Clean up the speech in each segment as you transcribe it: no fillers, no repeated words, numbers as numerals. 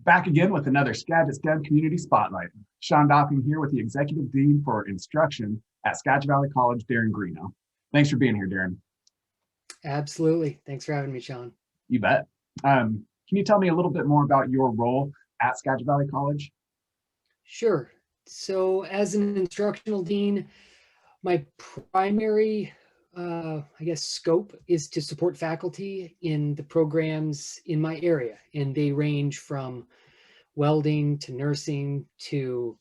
Back again with another Skagit STEM Community Spotlight. Sean Dopping here with the Executive Dean for Instruction at Skagit Valley College, Darren Greeno. Thanks for being here, Darren. Absolutely. Thanks for having me, Sean. You bet. Can you tell me a little bit more about your role at Skagit Valley College? Sure. So as an instructional dean, my primary scope is to support faculty in the programs in my area. And they range from welding to nursing to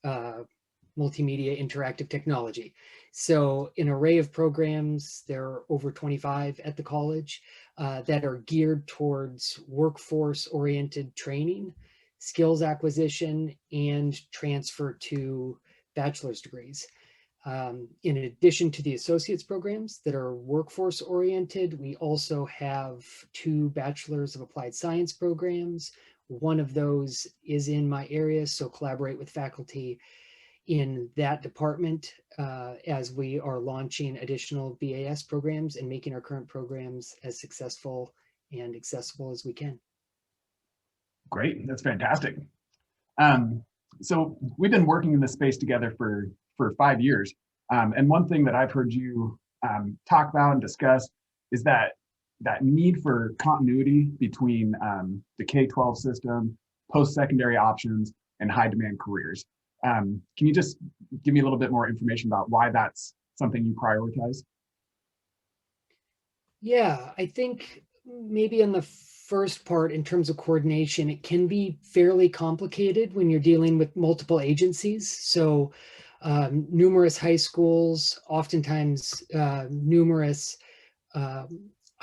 multimedia interactive technology. So an array of programs, there are over 25 at the college that are geared towards workforce-oriented training, skills acquisition, and transfer to bachelor's degrees. In addition to the associate's programs that are workforce oriented, we also have 2 bachelor's of applied science programs. One of those is in my area, so collaborate with faculty in that department as we are launching additional BAS programs and making our current programs as successful and accessible as we can. Great, that's fantastic. So we've been working in this space together for 5 years. And one thing that I've heard you talk about and discuss is that need for continuity between the K-12 system, post-secondary options, and high-demand careers. Can you just give me a little bit more information about why that's something you prioritize? Yeah, I think maybe in the first part, in terms of coordination, it can be fairly complicated when you're dealing with multiple agencies. So numerous high schools, oftentimes numerous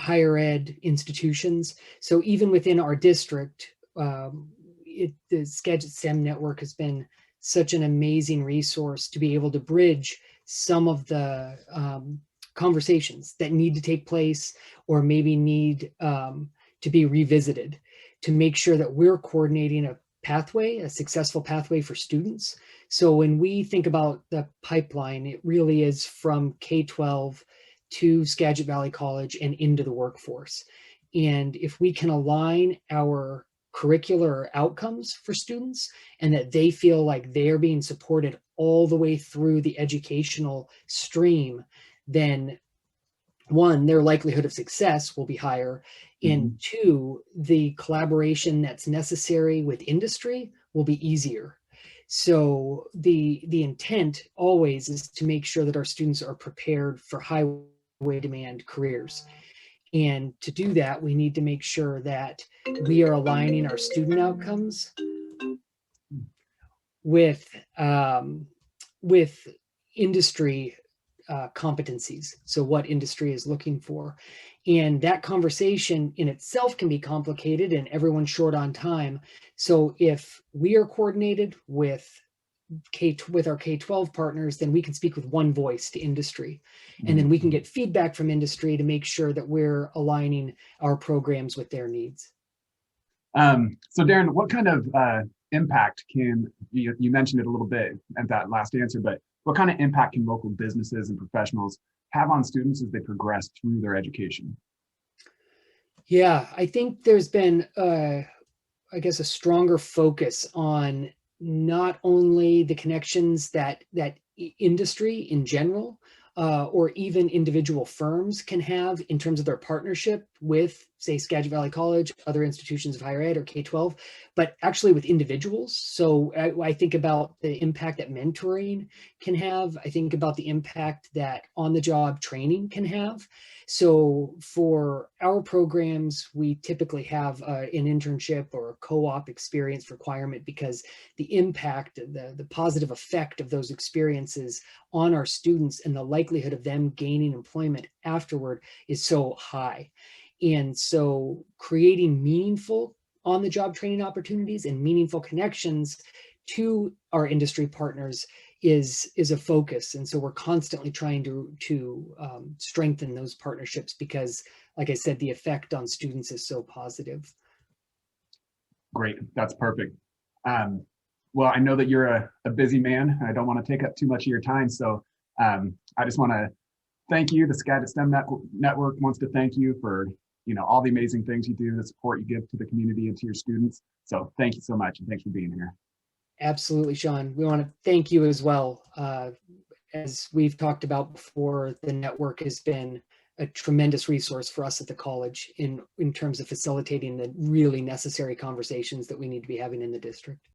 higher ed institutions. So even within our district, the Skagit STEM Network has been such an amazing resource to be able to bridge some of the conversations that need to take place or maybe need to be revisited to make sure that we're coordinating a successful pathway for students. So when we think about the pipeline, it really is from K-12 to Skagit Valley College and into the workforce. And if we can align our curricular outcomes for students and that they feel like they're being supported all the way through the educational stream, then 1, their likelihood of success will be higher, and 2, the collaboration that's necessary with industry will be easier. So the intent always is to make sure that our students are prepared for highway demand careers. And to do that, we need to make sure that we are aligning our student outcomes with industry competencies. So what industry is looking for. And that conversation in itself can be complicated and everyone's short on time. So if we are coordinated with our K-12 partners, then we can speak with one voice to industry. And then we can get feedback from industry to make sure that we're aligning our programs with their needs. So Darren, what kind of impact can, you mentioned it a little bit at that last answer, but what kind of impact can local businesses and professionals have on students as they progress through their education? Yeah, I think there's been, a stronger focus on not only the connections that industry in general or even individual firms can have in terms of their partnership with, say, Skagit Valley College, other institutions of higher ed or K-12, but actually with individuals. So I think about the impact that mentoring can have. I think about the impact that on-the-job training can have. So for our programs, we typically have an internship or a co-op experience requirement because the impact, the positive effect of those experiences on our students and the likelihood of them gaining employment afterward is so high. And so creating meaningful on-the-job training opportunities and meaningful connections to our industry partners is a focus. And so we're constantly trying to strengthen those partnerships because, like I said, the effect on students is so positive. Great, that's perfect. Well, I know that you're a busy man. I don't want to take up too much of your time. So I just want to thank you. The Skagit STEM Network wants to thank you for all the amazing things you do, the support you give to the community and to your students. So thank you so much, and thanks for being here. Absolutely, Sean. We want to thank you as well. As we've talked about before, the network has been a tremendous resource for us at the college in terms of facilitating the really necessary conversations that we need to be having in the district.